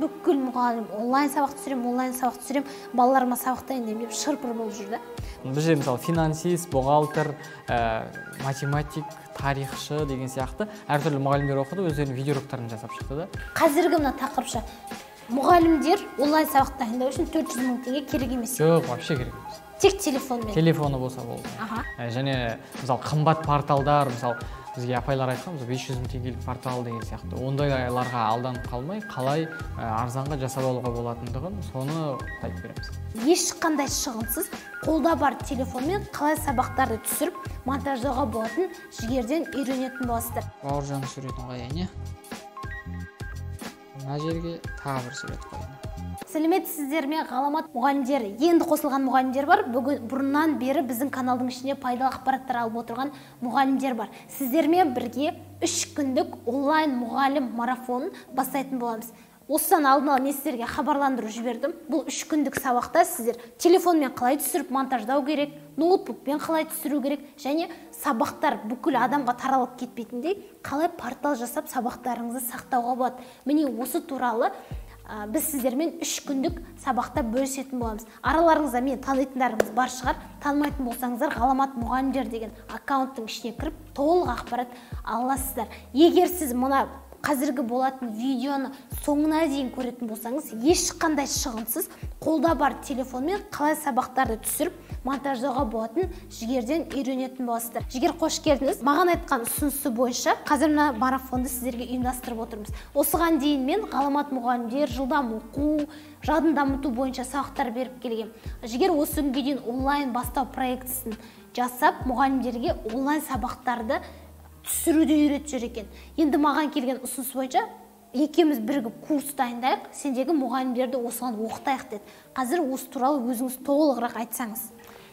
бүкіл мұғалім онлайн сабақ түсірем, балаларыма сабақтайын деп шыр-пыр болып жүр да. Біз же мысалы финансист, бухгалтер, математик, тарихшы деген сияқты әртүрлі мұғалімдер оқыды, өздерінің видеороликтарын жасап шықты да. Қазіргі мына тақырыпша мұғалімдер онлайн сабақ дайындау үшін 400 мың теңге керек емес. Жоқ, вообще керек емес. Тек телефонмен. Телефоны болса болды. Және мысалы қымбат порталдар, мысалы бізге апайлар айтқан, 500 мың теңгелік портал деген сияқты. Ондайларға алданып қалмай, қалай арзанға жасап алуға болатындығын, соны айтып береміз. Ешқандай шығынсыз, қолда бар телефонмен қалай сабақтарды түсіріп, монтаждауға болатын жігерден үйренетін боласыздар. Бауыржан суретін қояйын, мына жерге тағы бір сурет қояйын. Сәлеметсіздер ме, ғаламат мұғалімдер, енді қосылған мұғалімдер бар. Бұрыннан бері біздің каналдың ішіне пайдалы ақпараттар алып отырған мұғалімдер бар. Сіздермен бірге 3 күндік онлайн мұғалім марафонын бастайтын боламыз. Осыдан алдын ала мен сіздерге хабарландыру жібердім. Бұл 3 күндік сабақта сіздер телефонмен қалай түсіріп монтаждау керек, ноутбукпен қалай түсіру керек, және сабақтар бүкіл адамға таралып кетпейтіндей қалай портал жасап сабақтарыңызды сақтауға болады. Міне осы туралы біз сіздермен 3 күндік сабақта бөлісетін боламыз. Араларыңызда мен танитындарыңыз бар шығар, танымайтын болсаңыздар ғаламат мұғалімдер деген аккаунттың ішіне кіріп толық ақпарат аласыздар. Егер сіз мұна қазіргі болатын видеоны соңына дейін көретін болсаңыз, ешқандай шығынсыз, қолда бар телефонмен қалай сабақтарды түсіріп, монтаждауға болатын жігерден үйренетін боласыздар. Жігер, қош келдіңіз. Маған айтқан ұсынысы бойынша қазір мына марафонды сіздерге ұйымдастырып отырмыз. Осыған дейін мен ғаламат мұғалімдер жылдам оқу, жадын дамыту бойынша сабақтар беріп келгем. Жігер осы күнге дейін онлайн бастау проектісін жасап, мұғалімдерге онлайн сабақтарды түсіруді үйретіп жүр екен. Енді маған келген ұсыныс бойынша екеуміз бірігіп курс дайындайық, сендегі мұғалімдерді осыған оқытайық деді. Қазір осы туралы өзіңіз толығырақ айтсаңыз.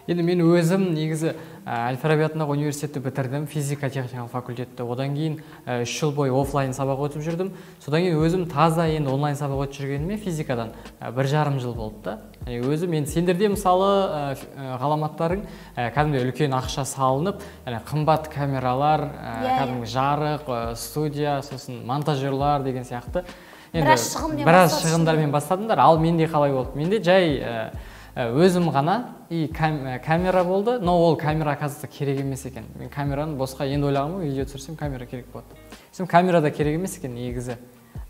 Енді мен өзім негізі Әл-Фараби атындағы университетті бітірдім, физика техникалық факультетті. Одан кейін 3 жыл бойы офлайн сабақ өтіп жүрдім. Содан кейін өзім таза енді онлайн сабақ өтіп жүргеніме физикадан 1,5 жыл болды да. Өзім енді сендерде мысалы ғаламаттарың кәдімгі үлкен ақша салынып, қымбат камералар, кәдімгі жарық, студия, сосын монтажерлар деген сияқты. Біраз шығындармен бастадыңдар. Ал менде қалай болды? Менде жай өзім ғана камера болды, но ол камера оказывается керек емес екен. Мен камераны босқа енді ойлағанмын, видео түсірсем камера керек болады. Камера да керек емес екен негізі.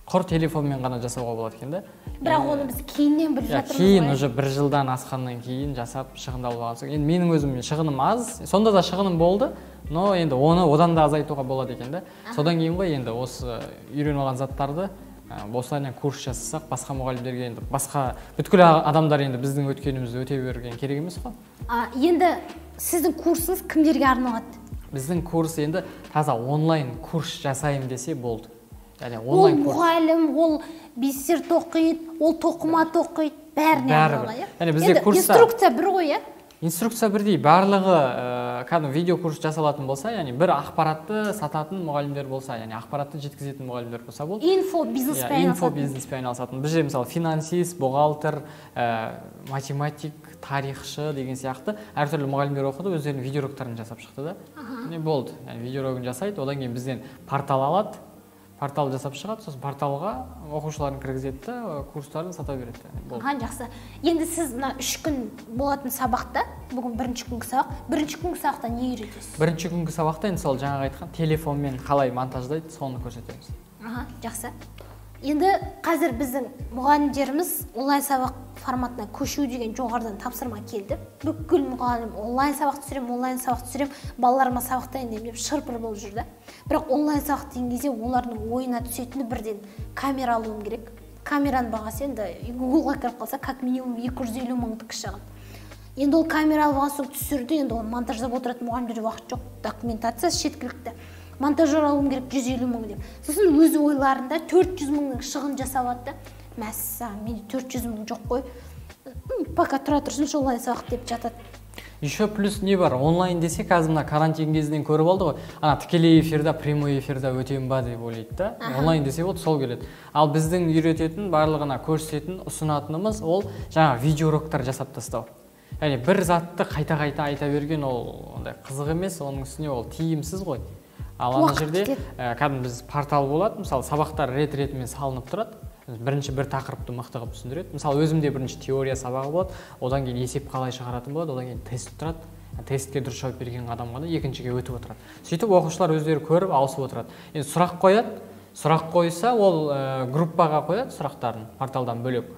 Құр телефонмен ғана жасауға болады екен да. Бірақ оны біз кейіннен біліп жатырмыз. Кейін уже 1 жылдан асқаннан кейін жасап шығындалып алған соң. Енді менің өзім шығыным аз, сонда да шығыным болды, но енді оны одан да азайтуға болады екен да. Содан кейін ғой енді осы үйреніп алған заттарды осылайынан курс жасасақ, басқа мұғалімдерге енді басқа бүткіл адамдар енді біздің өткенімізді өте берген керек емес қой. Енді сіздің курсыңыз кімдерге арналады? Біздің курс енді таза онлайн курс жасайым десе болды. Ол мұғалім, ол бисер тоқиды, ол тоқыма тоқиды, бәріне арналады. Енді инструкция бір ғой, иә? Инструкция бірдей, барлығы кәдімгі видео курс жасалатын болса, бір ақпаратты сататын мұғалімдер болса, ақпаратты жеткізетін мұғалімдер болса болды. Инфобизнеспен айналысатын. Біз же мысалы финансист, бухгалтер, математик, тарихшы деген сияқты әртүрлі мұғалімдер оқыды, өздерінің видеороликтарын жасап шықты да. Болды, видеоролигін жасайды, одан кейін бізден портал алады. Портал жасап шығады, сосын порталға оқушыларын кіргізеді, курстарын сата береді. Жақсы. Енді сіз 3 күн болатын сабақта, бүгін 1-ші күнгі сабақ, 1-ші күнгі сабақта не үйретесіз? 1-ші күнгі сабақта енді сол жаңағы айтқан телефонмен қалай монтаждайды, соны көрсетеміз. Жақсы. Енді қазір біздің мұғалімдеріміз онлайн сабақ форматына көшу деген жоғарыдан тапсырма келді. Бүкіл мұғалім онлайн сабақ түсірем, балаларыма сабақтайын деп шыр-пыр болып жүрді. Бірақ онлайн сабақ деген кезде олардың ойына түсетіні бірден камера алуым керек. Камераның бағасы енді Google-ға кіріп қалса, как минимум 250 мыңдық шығын. Енді ол камера алған соң түсірді, енді оны монтаждап отыратын мұғалімдерде уақыт жоқ, документациясы жеткілікті. Монтажер алуым керек 150 мың деп. Сосын өзі ойларында 400 мыңның шығын жасалады. Мәссаған, менде 400 мың жоқ қой. Пока тұра тұрсын онлайн сабақ деп жатады. Еще плюс не бар? Онлайн десе қазір карантин кезінен көріп алды ғой. Тікелей эфирда, прямой эфирда өтем ба деп ойлайды да. Онлайн десе вот сол келеді. Ал біздің үйрететін, барлығына көрсететін, ұсынатынымыз ол жаңа видеороликтар жасап тастау. Бір затты қайта-қайта айта берген ол қызық емес, оның үстіне ол тиімсіз ғой. Ал ана жерде кәдімгі біз портал болады, мысалы сабақтар рет-ретімен салынып тұрады. бірінші бір тақырыпты мықты қылып түсіндіреді. Мысалы өзімде бірінші теория сабағы болады, одан кейін есеп қалай шығаратын болады, одан кейін тест тұрады. Тестке дұрыс жауап берген адам ғана екіншіге өтіп отырады. Сөйтіп оқушылар өздері көріп ауысып отырады. Енді сұрақ қояды, сұрақ қойса ол группаға қояды сұрақтарын порталдан бөлек.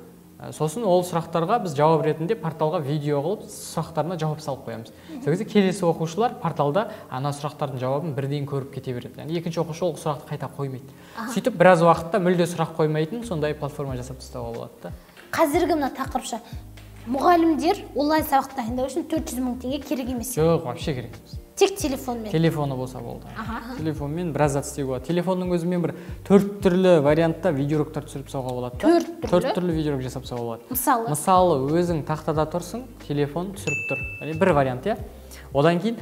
Сосын ол сұрақтарға біз жауап ретінде порталға видео қылып сұрақтарына жауап салып қоямыз. Сол кезде келесі оқушылар порталда ана сұрақтардың жауабын бірден көріп кете береді. Яғни екінші оқушы ол сұрақты қайта қоймайды. Сөйтіп біраз уақытта мүлде сұрақ қоймайтын сондай платформа жасап тастауға болады да. Қазіргі мына тақырыпша мұғалімдер онлайн сабақ дайындау үшін 400 мың теңге керек емес. Жоқ, вообще керек емес. Тек телефонмен. Телефоны болса болды. Телефонмен біраз зат істеуге болады. Телефонның өзімен бір 4 түрлі вариантта видеороликтар түсіріп тастауға болады. 4 түрлі видеоролик жасап тастауға болады. Мысалы, өзің тақтада тұрсың, телефон түсіріп тұр. Бір вариант, иә. Одан кейін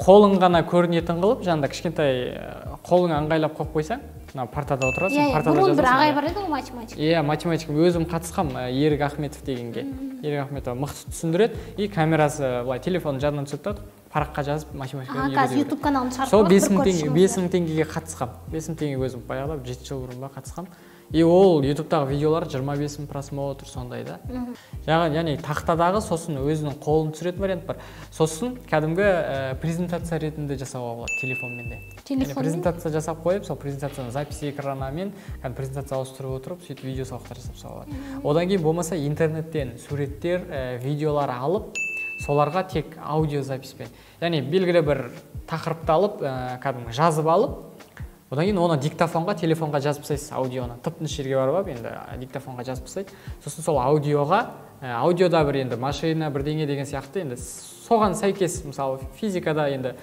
қолың ғана көрінетін қылып, жаңында кішкентай қолың ыңғайлап қойып қойсаң, партада отырасың, партада жазасың. Бір ағай бар еді ғой, математик. Иә, математик. Өзім қатысқам Ерік Ахметов дегенге. Ерік Ахметов мықты түсіндіреді, и камерасы былай телефонның жадынан түсіп тұрады, параққа жазып математиканы үйретеді. Қазір YouTube каналын шығарып сол 5000 теңгеге қатысқам. 5000 теңге өзім баяғыда 7 жыл бұрын ба қатысқам. И ол ютубтағы видеолар 25 мың просмотр сондай да. Яғни тақтадағы сосын өзінің қолын түсіретін вариант бар. Сосын кәдімгі презентация ретінде жасауға болады телефонмен де. Презентация жасап қойып, сол презентацияны запись экранымен презентация ауыстырып отырып, сөйтіп видео сабақтар жасап тастауға болады. Одан кейін болмаса интернеттен суреттер, видеолар алып, соларға тек аудио записпен. Яғни белгілі бір тақырыпты алып, кәдімгі жазып алып, одан кейін оны диктофонға, телефонға жазып тастайсыз аудионы. Тып-тыныш жерге барып, енді диктофонға жазып тастайды. Сосын сол аудиода бір енді машина бірдеңе деген сияқты, енді соған сәйкес, мысалы физикада енді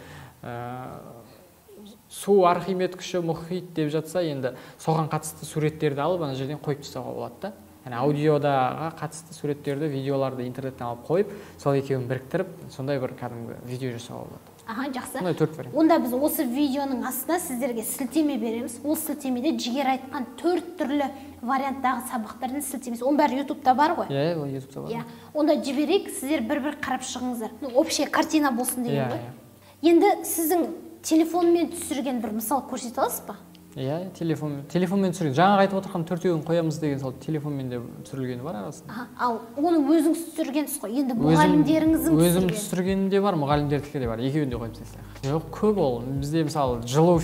су Архимед күші мұхит деп жатса, енді соған қатысты суреттерді алып, ана жерден қойып тастауға болады да. Яғни аудиодаға қатысты суреттерді, видеоларды интернеттен алып қойып, сол екеуін біріктіріп, сондай бір кәдімгі видео жасауға болады. Жақсы. Онда біз осы видеоның астына сіздерге сілтеме береміз. Ол сілтемеде Жігер айтқан 4 түрлі варианттағы сабақтардың сілтемесі. Оның бәрі ютубта бар ғой? Иә, ол ютубта бар. Онда жіберейік, сіздер бір-бір қарап шығыңыздар. Общая картина болсын деген ғой. Енді сіздің телефонмен түсірген бір мысал көрсете аласыз ба? Иә, телефонмен түсірген. Жаңа айтып отырған 4-еуін қоямыз деген сол телефонмен де түсірілгені бар арасында. Ал оны өзіңіз түсіргенсіз ғой. Енді мұғалімдеріңіздің түсірген. Өзім түсіргенім де бар, мұғалімдердікі де бар. Екеуін де қойып тастайық. Жоқ, көп ол. Бізде мысалы жылу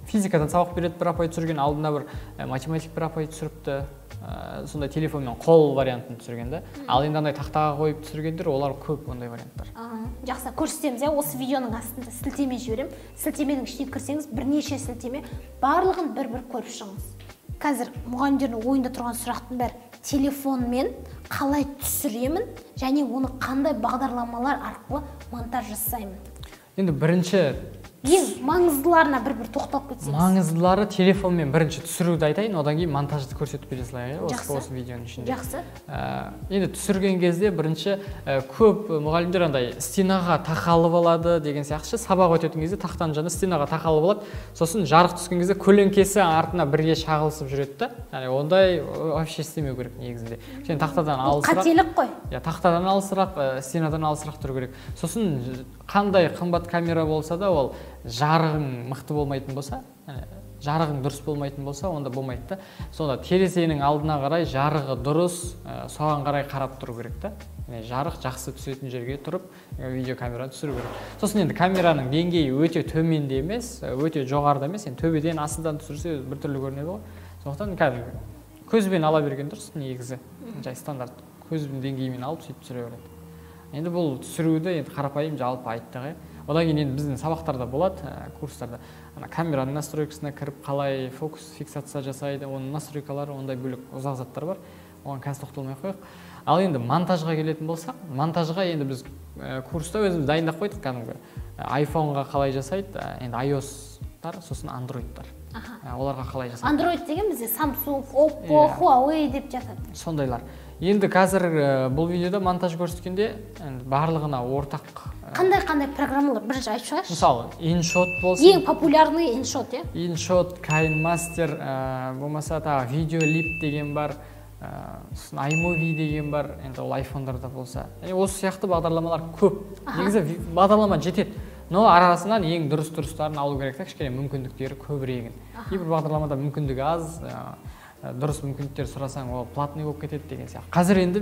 физикадан сабақ береді бір апай түсірген, алдында бір математик бір апай түсіріпті. Сондай телефонмен қол вариантын түсірген да. Ал енді андай тақтаға қойып түсіргендер, олар көп ондай варианттар. Жақсы, көрсетеміз. Осы видеоның астында сілтеме жіберем. Сілтеменің ішіне кірсеңіз, бірнеше сілтеме, барлығын бір-бір көріп шығыңыз. Қазір мұғалімдердің ойында тұрған сұрақтың бәрі телефонмен қалай түсіремін және оны қандай бағдарламалар арқылы монтаж жасаймын. Енді бірінші ең маңыздыларына бір-бір тоқталып кетсеңіз. Маңыздылары телефонмен бірінші түсіруді айтайын, одан кейін монтажды көрсетіп бере салайын, осы видеоның ішінде. Жақсы. Енді түсірген кезде бірінші көп мұғалімдер андай стенаға тақалып алады деген сияқты, сабақ өтетін кезде тақтаның жанында стенаға тақалып алады. Сосын жарық түскен кезде көлеңкесі артына бірге шағылысып жүреді да. Яғни ондай вообще істемеу керек негізінде. Сен тақтадан алысырақ. Қателік қой. Иә, тақтадан алысырақ, стенадан алысырақ тұру керек. Сосын қандай қымбат камера болса да, ол жарығың мықты болмайтын болса, жарығың дұрыс болмайтын болса, онда болмайды да. Сонда терезенің алдына қарай жарығы дұрыс, соған қарай қарап тұру керек та. Жарық жақсы түсетін жерге тұрып, видеокамера түсіру керек. Сосын енді камераның деңгейі өте төменде емес, өте жоғарыда емес, енді төбеден астынан түсірсе біртүрлі көрінеді ғой. Сондықтан кәдімгі көзбен ала берген дұрыс негізі. Жай стандарт көзбен деңгейімен алып сөйтіп түсіре береді. Енді бұл түсіруді енді қарапайым жалпы айттық. Одан кейін енді біздің сабақтарда болады, курстарда. Камераның настройкасына кіріп, қалай фокус фиксация жасайды, оның настройкалары, ондай бөлек ұзақ заттар бар. Оған қазір тоқталмай қояйық. Ал енді монтажға келетін болсақ, монтажға енді біз курста өзіміз дайындап қойдық кәдімгі. iPhone-ға қалай жасайды, енді iOS-тар, сосын Android-тар. Оларға қалай жасайды? Android деген бізде Samsung, Oppo, Huawei деп жатады. Сондайлар. Енді қазір бұл видеода монтаж көрсеткенде барлығына ортақ. Қандай программалар бірінші айтып шығайықшы? Мысалы, InShot болсын. Ең популярный InShot, иә? InShot, KineMaster, болмаса тағы VideoLip деген бар, iMovie деген бар, енді ол iPhone-дарда болса. Осы сияқты бағдарламалар көп. Негізі бағдарлама жетеді. Но арасынан ең дұрыстарын алу керек та, кішкене мүмкіндіктері көбірегін. Кейбір бағдарламада мүмкіндігі аз, дұрыс мүмкіндіктер сұрасаң ол платный болып кетеді деген сияқты. Қазір енді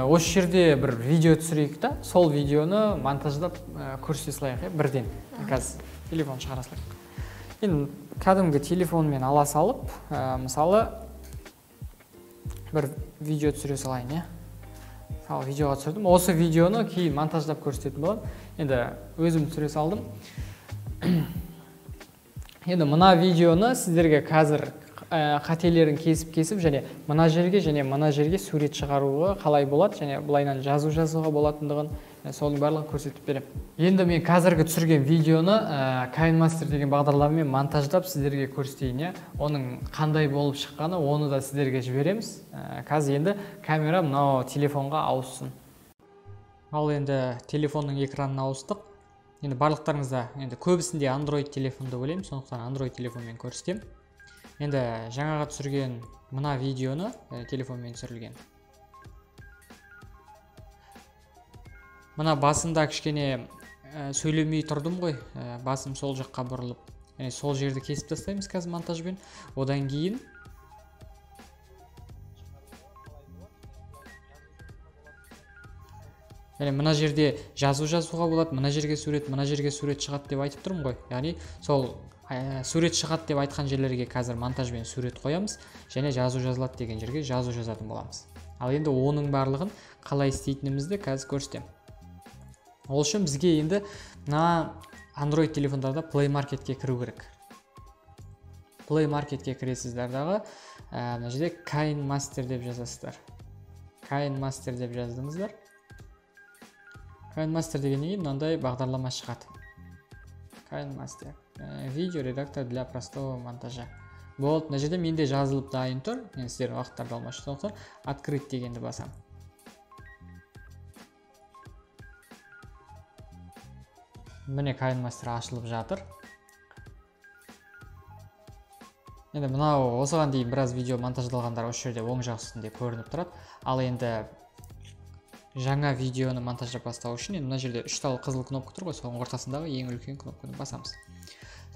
осы жерде бір видео түсірейік та, сол видеоны монтаждап көрсете салайық, бірден. Қазір телефон шығара салайық. Енді кәдімгі телефонмен ала салып, мысалы бір видео түсіре салайын, Мысалы видеоға түсірдім. Осы видеоны кейін монтаждап көрсететін боламын. Енді өзім түсіре салдым. Енді мына видеоны сіздерге қазір қателерін кесіп және мына жерге сурет шығаруға қалай болады және былайынан жазуға болатындығын соның барлығын көрсетіп беремін. Енді мен қазіргі түсірген видеоны KineMaster деген бағдарламамен монтаждап сіздерге көрсетейін. Оның қандай болып шыққаны, оны да сіздерге жібереміз. Қазір енді камера мынау телефонға ауыссын. Ал енді телефонның экранына ауыстық. Енді барлықтарыңызда енді көбісінде Android телефонды ойлаймын, сондықтан Android телефонмен көрсетемін. Енді жаңаға түсірген мына видеоны телефонмен түсірілген. Мына басында кішкене сөйлемей тұрдым ғой, басым сол жаққа бұрылып. Сол жерді кесіп тастаймыз қазір монтажбен. Одан кейін мына жерде жазуға болады, мына жерге сурет шығады деп айтып тұрмын ғой. Яғни сол сурет шығады деп айтқан жерлерге қазір монтажбен сурет қоямыз, және жазылады деген жерге жазатын боламыз. Ал енді оның барлығын қалай істейтінімізді қазір көрсетемін. Ол үшін бізге енді мына Android телефондарда Play Marketке кіру керек. Play Marketке кіресіздер дағы, мына жерде KineMaster деп жазасыздар. KineMaster деп жаздыңыздар. KineMaster дегеннен кейін мынандай бағдарлама шығады. KineMaster. Видео редактор для простого монтажа. Болды, мына жерде менде жазылып дайын тұр. Мен сіздер уақыттарды алмашы соқтыр. Открыть дегенді басам. Міне KineMaster ашылып жатыр. Енді мынау осыған дейін біраз видео монтаждалғандар осы жерде оң жақ үстінде көрініп тұрады. Ал енді жаңа видеоны монтаждап бастау үшін мына жерде 3 тал қызыл кнопка тұр ғой, соның ортасындағы ең үлкен кнопканы басамыз.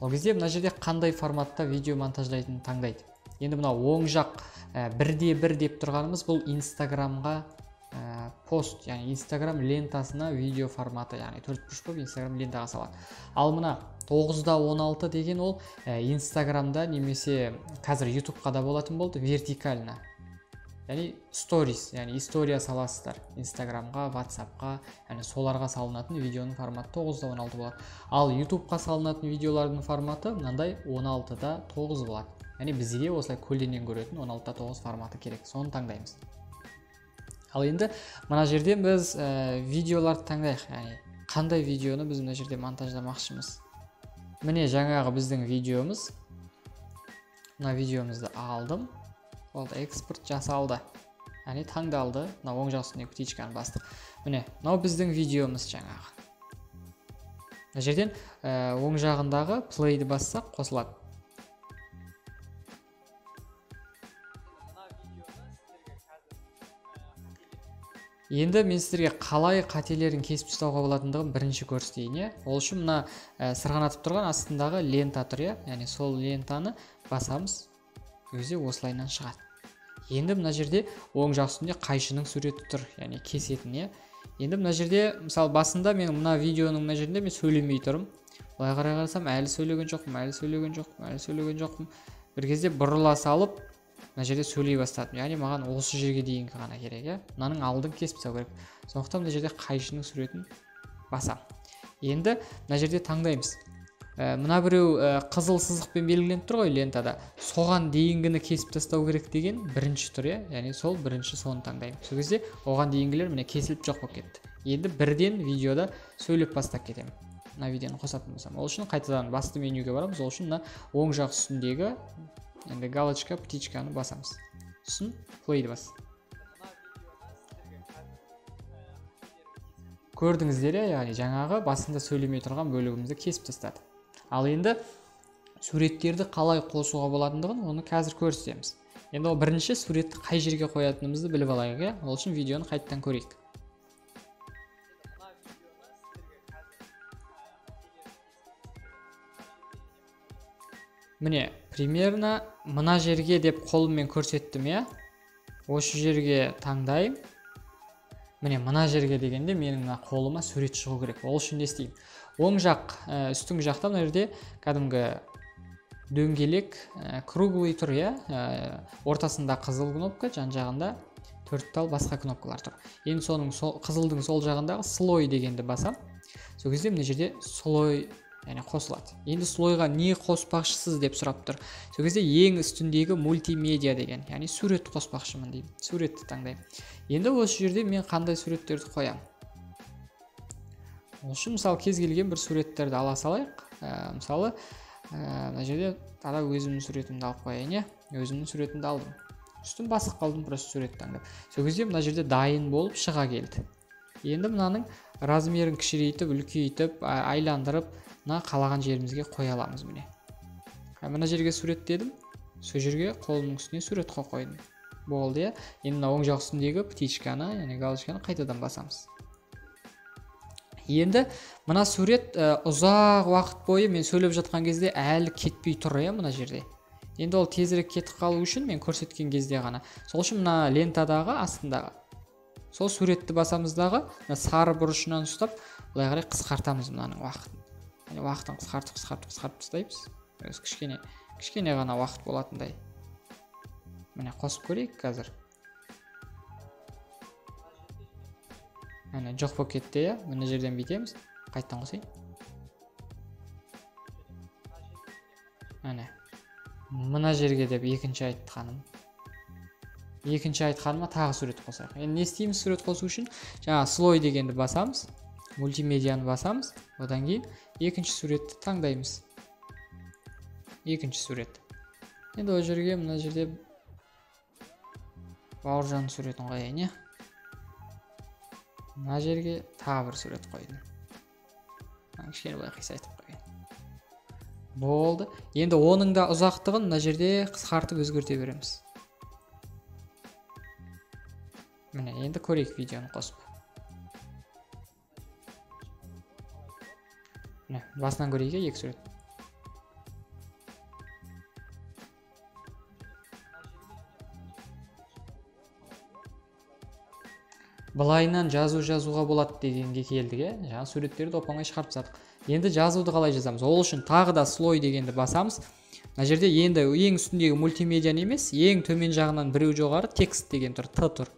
Ол кезде мына жерде қандай форматта видео монтаждайтынын таңдайды. Енді мынау оң жақ 1:1 деп тұрғанымыз бұл Instagramға пост, яғни Instagram лентасына видео форматы, яғни 4x болып Instagram лентаға салады. Ал мына 9:16 деген ол Instagramда немесе қазір YouTubeқа да болатын болды, вертикально. Яғни stories, яғни история саласыздар. Instagramға, WhatsAppқа, яғни соларға салынатын видеоның форматы 9:16 болады. Ал YouTubeқа салынатын видеолардың форматы мынандай 16:9 болады. Яғни бізге осылай көлденең көретін 16:9 форматы керек. Соны таңдаймыз. Ал енді мына жерде біз видеоларды таңдайық. Яғни қандай видеоны біз мына жерде монтаждамақшымыз. Міне жаңағы біздің видеомыз. Мына видеомызды алдым. Болды, экспорт жасалды. Яғни таңдалды. Мына оң жақ үстіне птичканы бастық. Міне, мынау біздің видеомыз жаңағы. Мына жерден оң жағындағы плейді бассақ қосылады. Енді мен сіздерге қалай қателерін кесіп тастауға болатындығын бірінші көрсетейін. Ол үшін мына сырғанатып тұрған астындағы лента тұр, яғни сол лентаны басамыз. Өзі осылайынан шығады. Енді мына жерде оң жақ үстінде қайшының суреті тұр, яғни кесетін. Енді мына жерде, мысалы басында мен мына видеоның мына жерінде мен сөйлемей тұрмын. Былай қарасам, әлі сөйлеген жоқпын. Бір кезде бұрыла салып, мына жерде сөйлей бастадым. Яғни маған осы жерге дейінгі ғана керек. Мынаның алдын кесіп тастау керек. Сондықтан мына жерде қайшының суретін басам. Енді мына жерде таңдаймыз. Мына біреу қызыл сызықпен белгіленіп тұр ғой лентада. Соған дейінгіні кесіп тастау керек деген бірінші тұр, яғни сол бірінші соны таңдаймын. Сол кезде оған дейінгілер міне кесіліп жоқ болып кетті. Енді бірден видеода сөйлеп бастап кетемін. Мына видеоны қосатын болсам. Ол үшін қайтадан басты менюге барамыз. Ол үшін мына оң жақ үстіндегі енді галочка, птичканы басамыз. Сосын плейді бас. Көрдіңіздер, яғни жаңағы басында сөйлемей тұрған бөлігімізді кесіп тастады. Ал енді суреттерді қалай қосуға болатындығын оны қазір көрсетеміз. Енді ол бірінші суретті қай жерге қоятынымызды біліп алайық. Ол үшін видеоны қайттан көрейік. міне примерно мына жерге деп қолыммен көрсеттім, иә. Осы жерге таңдайым. Міне мына жерге дегенде менің мына қолыма сурет шығу керек. Ол үшін не істеймін? Оң жақ, үстіңгі жақта мына жерде кәдімгі дөңгелек, круглый тұр, иә. Ортасында қызыл кнопка, жан жағында 4 тал басқа кнопкалар тұр. Енді соның қызылдың сол жағындағы слой дегенді басам. Сол кезде мына жерде слой, яғни қосылады. Енді слойға не қоспақшысыз деп сұрап тұр. Сол кезде ең үстіндегі мультимедиа деген, яғни сурет қоспақшымын деймін. Суретті таңдаймын. Енді осы жерде мен қандай суреттерді қоямын? Ол үшін мысалы кез келген бір суреттерді ала салайық. Мысалы мына жерде тағы өзімнің суретімді алып қояйын, иә. Өзімнің суретімді алдым. Үстін басып қалдым, просто суретті таңдап. Сол кезде мына жерде дайын болып шыға келді. Енді мынаның размерін кішірейтіп, үлкейтіп, айландырып, мына қалаған жерімізге қоя аламыз міне. Мына жерге сурет дедім, сол жерге қолымның үстіне сурет қойдым. Болды, иә. Енді мына оң жақ үстіндегі птичканы, яғни галочканы қайтадан басамыз. Енді мына сурет ұзақ уақыт бойы мен сөйлеп жатқан кезде әлі кетпей тұр, иә, мына жерде. Енді ол тезірек кетіп қалу үшін мен көрсеткен кезде ғана. Сол үшін мына лентадағы астындағы сол суретті басамыздағы сары бұрышынан ұстап, былай қарай қысқартамыз мынаның уақытын. Яғни уақытын қысқартып тастаймыз. Өз кішкене ғана уақыт болатындай. Міне қосып көрейік қазір. Міне жоқ болып кетті, иә. Мына жерден бүйтеміз. Қайттан қосайын. Міне. Мына жерге деп екінші айтқаныма тағы сурет қосайық. Енді не істейміз сурет қосу үшін? Жаңа слой дегенді басамыз, мультимедианы басамыз, одан кейін екінші суретті таңдаймыз. Екінші сурет. Енді ол жерге мына жерде Бауыржан суретін қояйын, иә. Мына жерге тағы бір сурет қойдым. Кішкене былай қисайтып қояйын. Болды. Енді оның да ұзақтығын мына жерде қысқартып өзгерте береміз. Міне, енді көрейік видеоны қосып. Міне, басынан көрейік, екі сурет. Былайынан жазуға болады дегенге келдік, иә. Жаңа суреттерді оп-оңай шығарып тастадық. Енді жазуды қалай жазамыз? Ол үшін тағы да слой дегенді басамыз. Мына жерде енді ең үстіндегі мультимедианы емес, ең төмен жағынан біреу жоғары текст деген тұр, Т тұр.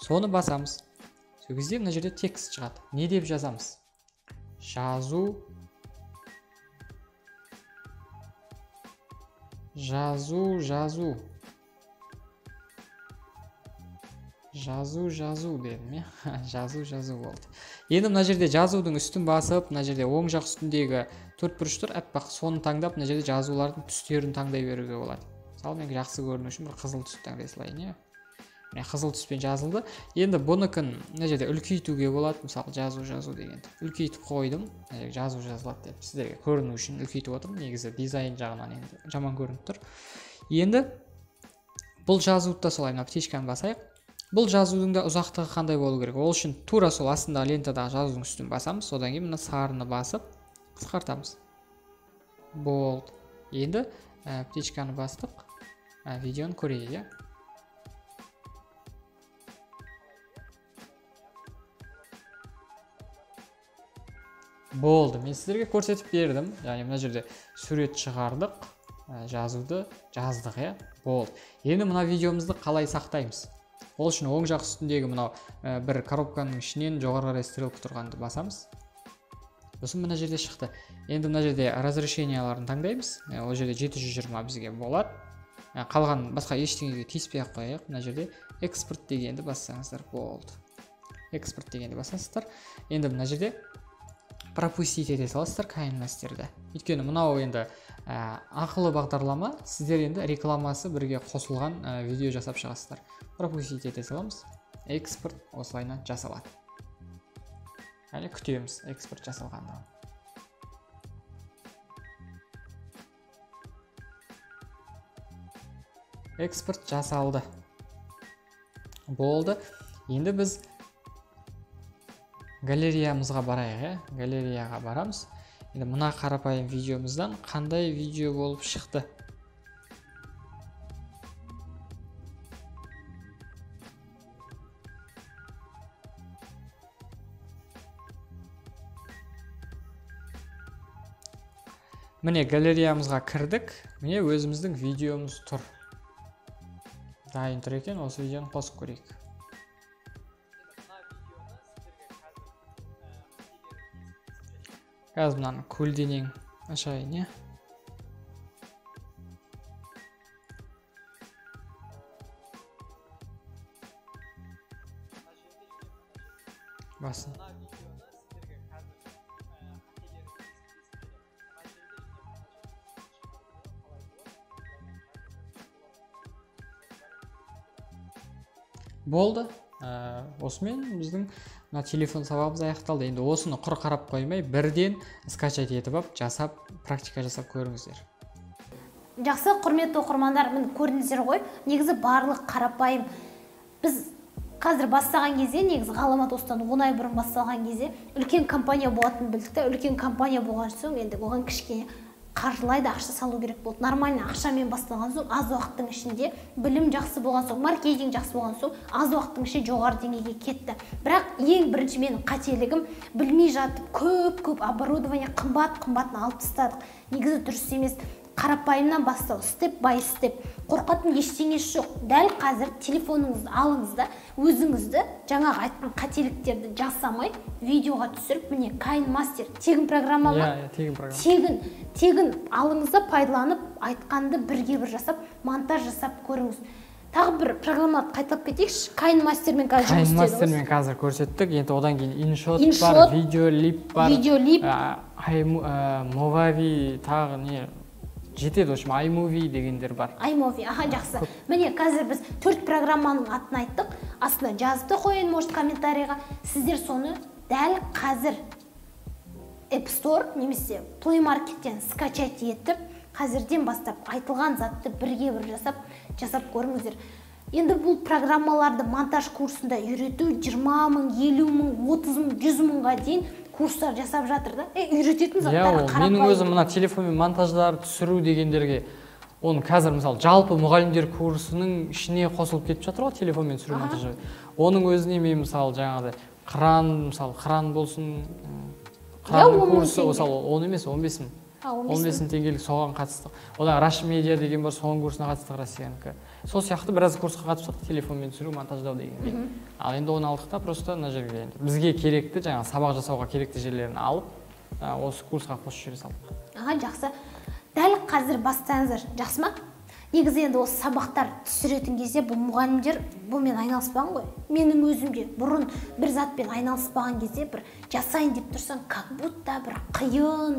Соны басамыз. Сол кезде мына жерде текст шығады. Не деп жазамыз? Жазу дедім, иә. Жазу болды. Енді мына жерде жазудың үстін басып, мына жерде оң жақ үстіндегі 4 бұрыш тұр, аппақ, соны таңдап, мына жерде жазулардың түстерін таңдай беруге болады. Мысалы, мен жақсы көріну үшін бір қызыл түсті таңдай салайын, иә. Міне қызыл түспен жазылды. Енді бұныкін мына жерде үлкейтуге болады. Мысалы, жазу дегенді үлкейтіп қойдым. Мына жерге жазу жазылады деп сіздерге көріну үшін үлкейтіп отырмын. Негізі дизайн жағынан енді жаман көрініп тұр. Енді бұл жазуды да солай мына птичканы басайық. Бұл жазудың да ұзақтығы қандай болу керек? Ол үшін тура сол астындағы лентадағы жазудың үстін басамыз, содан кейін мына сарыны басып қысқартамыз. Болды. Енді птичканы бастық. Видеоны көрейік, иә. Болды. Мен сіздерге көрсетіп бердім. Яғни мына жерде сурет шығардық, жазуды жаздық, иә. Болды. Енді мына видеомызды қалай сақтаймыз? Ол үшін оң жақ үстіндегі мынау бір коробканың ішінен жоғары қарай стрелка тұрғанды басамыз. Сосын мына жерде шықты. Енді мына жерде разрешенияларын таңдаймыз. Ол жерде 720 бізге болады. Қалған басқа ештеңеге тиіспей-ақ қояйық. Мына жерде экспорт дегенді бассаңыздар болды. Экспорт дегенді басасыздар. Енді мына жерде пропустить ете саласыздар қайынмастерді. Өйткені мынау енді ақылы бағдарлама, сіздер енді рекламасы бірге қосылған видео жасап шығасыздар. Пропустить ете саламыз. Экспорт осылайна жасалады. Әлі күтеміз экспорт жасалғанда. Экспорт жасалды. Болды. Енді біз галереямызға барайық, галереяға барамыз. Енді мына қарапайым видеомыздан қандай видео болып шықты Міне галереямызға кірдік. Міне өзіміздің видеомыз тұр. Дайын тұр екен, осы видеоны қосып көрейік. Қазір мынаны көлденең ашайын, не? Басын. Болды. Осымен біздің телефон сабағымыз аяқталды. Енді осыны құр қарап қоймай, бірден скачать етіп алып, жасап, практика жасап көріңіздер. Жақсы, құрметті оқырмандар, міне көрдіңіздер ғой. Негізі барлық қарапайым. Біз қазір бастаған кезде, негізі ғаламат осыдан 10 ай бұрын басталған кезде үлкен компания болатынын білдік те, үлкен компания болған соң енді оған кішкене қаржылайды, ақша салу керек болды. Нормально ақшамен басталған соң, аз уақыттың ішінде білім жақсы болған соң, маркетинг жақсы болған соң, аз уақыттың ішінде жоғары деңгейге кетті. Бірақ ең бірінші менің қателігім, білмей жатып көп оборудование қымбатын алып тастадық. Негізі дұрыс емес. Қарапайымнан бастау, степ бай степ. Қорқатын ештеңесі жоқ. Дәл қазір телефоныңызды алыңыз да, өзіңізді жаңағы айтқан қателіктерді жасамай, видеоға түсіріп, міне KineMaster тегін программа ма? Тегін программа. Тегін алыңыз да пайдаланып, айтқанды бірге бір жасап, монтаж жасап көріңіз. Тағы бір программаларды қайталап кетейікші. KineMasterмен қазір жұмыс істедіңіз. KineMasterмен қазір көрсеттік. Енді одан кейін InShot бар, Videolip бар. Videolip, Movavi, тағы не жетеді, общем, iMovie дегендер бар. iMovie, жақсы. Міне қазір біз 4 программаның атын айттық. Астына жазып та қойын, может, комментарийға. Сіздер соны дәл қазір App Store немесе Play Market'тен скачать етіп, қазірден бастап айтылған затты бірге бір жасап көріңіздер. Енді бұл программаларды монтаж курсында үйрету 20 мың, 50 мың, 30 мың, 100 мыңға дейін курстар жасап жатыр да. Үйрететін заттарға қарапайым. Менің өзім мына телефонмен монтаждар түсіру дегендерге, оны қазір мысалы жалпы мұғалімдер курсының ішіне қосылып кетіп жатыр ғой, телефонмен түсіру монтажы. Оның өзіне мен мысалы жаңағыдай кран болсын, кран курсы, мысалы 10 емес, 15 мың. 15 теңгелік соған қатыстық. Одан Rush Media деген бар, соған курсына қатыстық Россиянікі. Сол сияқты біраз курсқа қатыстық, телефонмен түсіру, монтаждау деген. Ал енді оны алдық та просто мына жерге бізге керекті, жаңа сабақ жасауға керекті жерлерін алып, осы курсқа қосып жібере салдық. Жақсы. Дәл қазір бастаңыздар, жақсы ма? Негізі енді осы сабақтар түсіретін кезде бұл мұғалімдер бұмен айналыспаған ғой. Менің өзімде бұрын бір затпен айналыспаған кезде бір жасайын деп тұрсаң, как будто бір қиын,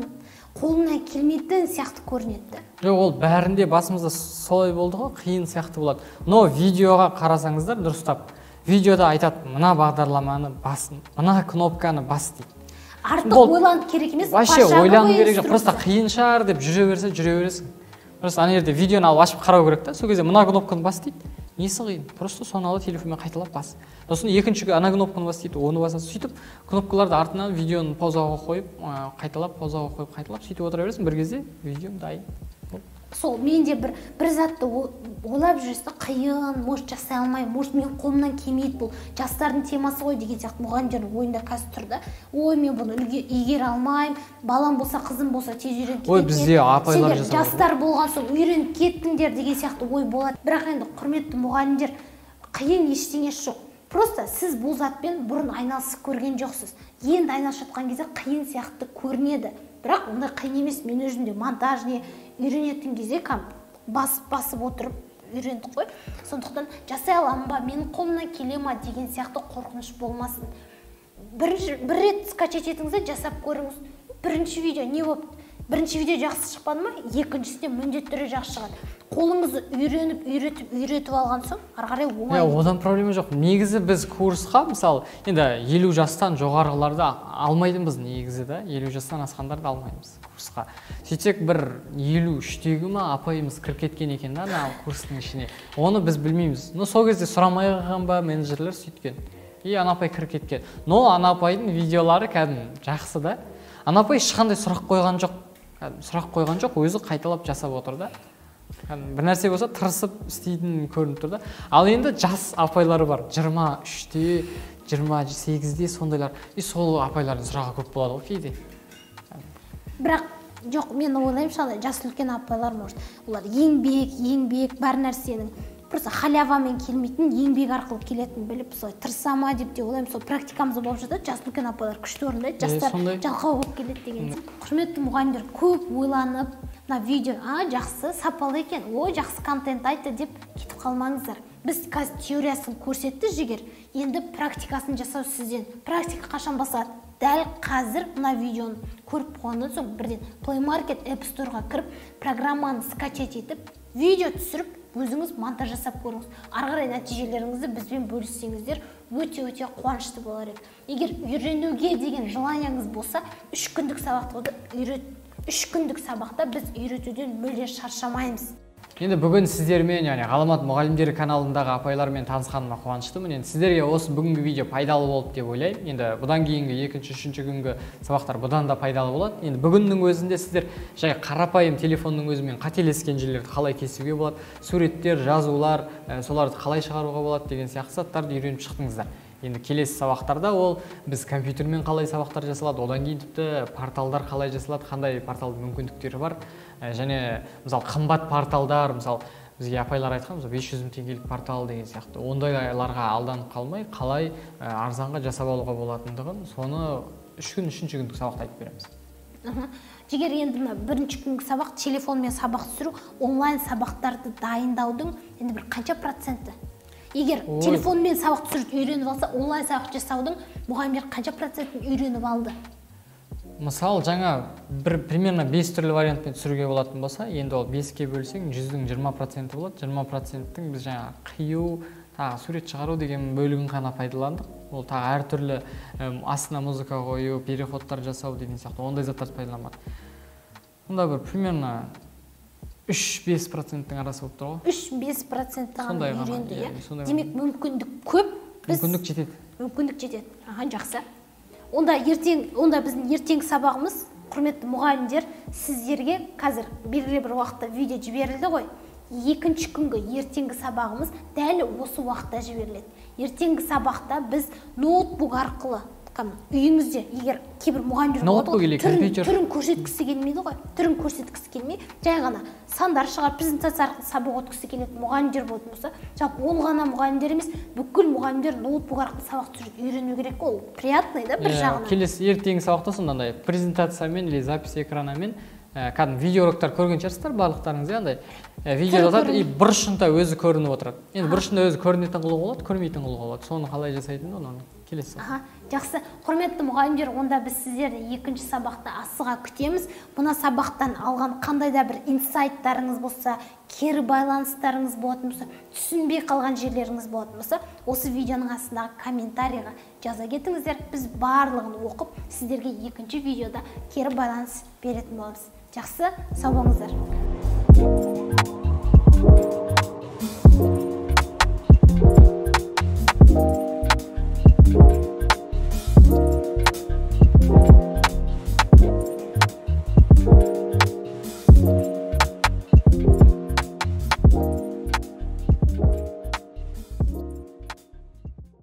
қолына келмейтін сияқты көрінеді. Жоқ, ол бәрінде басымызда солай болды ғой, қиын сияқты болады. Но видеоға қарасаңыздар дұрыстап, видеода айтады, мына бағдарламаны басын, мына кнопканы бас дейді. Артық ойланып керек емес, вообще ойлану керек жоқ, просто қиын шығар деп жүре бересің. Просто ана жерде видеоны алып ашып қарау керек та, сол кезде мына кнопканы бас дейді. Несі қиын? Просто соны алып телефонмен қайталап бас. Сосын екіншіге ана кнопканы бас дейді, оны басасың. Сөйтіп кнопкаларды артынан видеоны паузаға қойып, қайталап, паузаға қойып, қайталап сөйтіп отыра бересің, бір кезде видеом дайын. Сол менде бір затты ойлап жүресің, қиын, может жасай алмай, может мен қолымнан келмейді, бұл жастардың темасы ғой деген сияқты мұғалімдердің ойында қазір тұр да. Ой, мен бұны игере алмаймын, балам болса, қызым болса тез үйреніп кетеді. Ой, бізде апайлар жасап. Жастар болған соң үйреніп кеттіңдер деген сияқты ой болады. Бірақ енді құрметті мұғалімдер, қиын ештеңесі жоқ. Просто сіз бұл затпен бұрын айналысып көрген жоқсыз. Енді айналысып жатқан кезде қиын сияқты көрінеді. Бірақ ондай қиын емес. Мен өзімде монтаж не үйренетін кезде басып отырып үйрендік қой. Сондықтан жасай аламын ба, менің қолымнан келе ма деген сияқты қорқыныш болмасын. Бір рет скачать етіңізде жасап көріңіз. Бірінші видео не болып? Бірінші видео жақсы шықпады ма? Екіншісінде міндетті түрде жақсы шығады. Қолыңызды үйретіп алған соң, ары қарай оңай. Одан проблема жоқ. Негізі біз курсқа, мысалы, енді 50 жастан жоғарғыларды алмайтынбыз негізі да, 50 жастан асқандарды алмаймыз курсқа. Сөйтсек бір 53-тегі ма апайымыз кіріп кеткен екен да, ана курстың ішіне. Оны біз білмейміз. Но сол кезде сұрамай қалған ба менеджерлер сөйткен. Ана апай кіріп кеткен. Но ана апайдың видеолары кәдімгі жақсы да. Ана апай ешқандай сұрақ қойған жоқ, өзі қайталап жасап отыр да. Бір нәрсе болса тырысып істейтін көрініп тұр да. Ал енді жас апайлары бар, 23-те, 28-де сондайлар. Сол апайлардың сұрағы көп болады ғой кейде. Бірақ Жоқ, мен ойлаймын шала жас үлкен апайлар может. Олар еңбек бар нәрсенің просто халявамен келмейтін, еңбек арқылы келетін біліп, солай тырысама деп те ойлаймын. Сол практикамыз болып жатады. Жас үлкен апайлар күшті орындайды, жастар жалқау болып келеді деген. Құрметті мұғалімдер, көп ойланып, мына видео жақсы, сапалы екен, жақсы контент айтты деп кетіп қалмаңыздар. Біз қазір теориясын көрсетті жігер, енді практикасын жасау сізден. Практика қашан басады? Дәл қазір мына видеоны көріп қойғаннан соң бірден Play Market App Store-ға кіріп, программаны скачать етіп, видео түсіріп, өзіңіз монтаж жасап көріңіз. Ары қарай нәтижелеріңізді бізбен бөліссеңіздер, өте қуанышты болар еді. Егер үйренуге деген желанияңыз болса, 3 күндік сабақта біз үйретуден мүлде шаршамаймыз. Енді бүгін сіздермен, яғни ғаламат мұғалімдері каналындағы апайлармен танысқаныма қуаныштымын. Енді сіздерге осы бүгінгі видео пайдалы болды деп ойлаймын. Енді бұдан кейінгі 2-3 күнгі сабақтар бұдан да пайдалы болады. Енді бүгіннің өзінде сіздер жай қарапайым телефонның өзімен қателескен жерлерді қалай кесуге болады, суреттер, жазулар, соларды қалай шығаруға болады деген сияқты заттарды үйреніп шықтыңыздар. Енді келесі сабақтарда ол біз компьютермен қалай сабақтар жасалады, одан кейін тіпті порталдар қалай жасалады, қандай порталдың мүмкіндіктері бар, және мысалы қымбат порталдар, мысалы бізге апайлар айтқан, 500 000 теңгелік портал деген сияқты, ондайларға алданып қалмай, қалай арзанға жасап алуға болатындығын, соны 3 күндік сабақта айтып береміз. Жігер, енді бірінші күнгі сабақ, телефонмен сабақ түсіру, онлайн сабақтарды дайындаудың енді бір қанша проценті? Егер телефонмен сабақ түсіріп үйреніп алса, онлайн сабақ жасаудың мұғалімдер қанша процентін үйреніп алды? Мысалы, жаңа примерно 5 түрлі вариантпен түсіруге болатын болса, енді ол 5-ке бөлсең 100-дің 20% болады. 20%-тің біз жаңа қию, сурет шығару деген бөлігін ғана пайдаландық. Ол әр түрлі астына музыка қою, переходтар жасау деген сияқты ондай заттарды пайдаланбадық. Онда бір примерно 3-5%-тің арасы болып тұр ғой. 3-5% ғана үйренді, демек мүмкіндік көп, мүмкіндік жетеді. Жақсы. Онда біздің ертеңгі сабағымыз, құрметті мұғалімдер, сіздерге қазір белгілі бір уақытта видео жіберілді ғой. Екінші күнгі ертеңгі сабағымыз дәл осы уақытта жіберіледі. Ертеңгі сабақта біз ноутбук арқылы үйіңізде, егер кейбір мұғалімдер түрін көрсеткісі келмейді ғой, түрін көрсеткісі келмей, жай ғана сандар шығар, презентация арқылы сабақ өткісі келетін мұғалімдер болатын болса, жалпы ол ғана мұғалімдер емес, бүкіл мұғалімдер ноутбук арқылы сабақ түсіріп үйрену керек, ол приятный да бір жағынан. Келесі ертеңгі сабақта сондай презентациямен или запись экранамен кәдімгі видеороликтар көрген шығарсыздар барлықтарыңыз, андай видеолар бұрышында өзі көрініп отырады. Енді бұрышында өзі көрінетін қылығы болады, көрмейтін қылығы болады. Соны қалай жасайтынды оны келесі. Жақсы. Құрметті мұғалімдер, онда біз сіздерді екінші сабақта асыға күтеміз. Мына сабақтан алған қандай да бір инсайттарыңыз болса, кері байланыстарыңыз болатын болса, түсінбей қалған жерлеріңіз болатын болса, осы видеоның астындағы комментарийға жаза кетіңіздер. Біз барлығын оқып, сіздерге екінші видеода кері байланыс беретін боламыз. Жақсы, сау болыңыздар.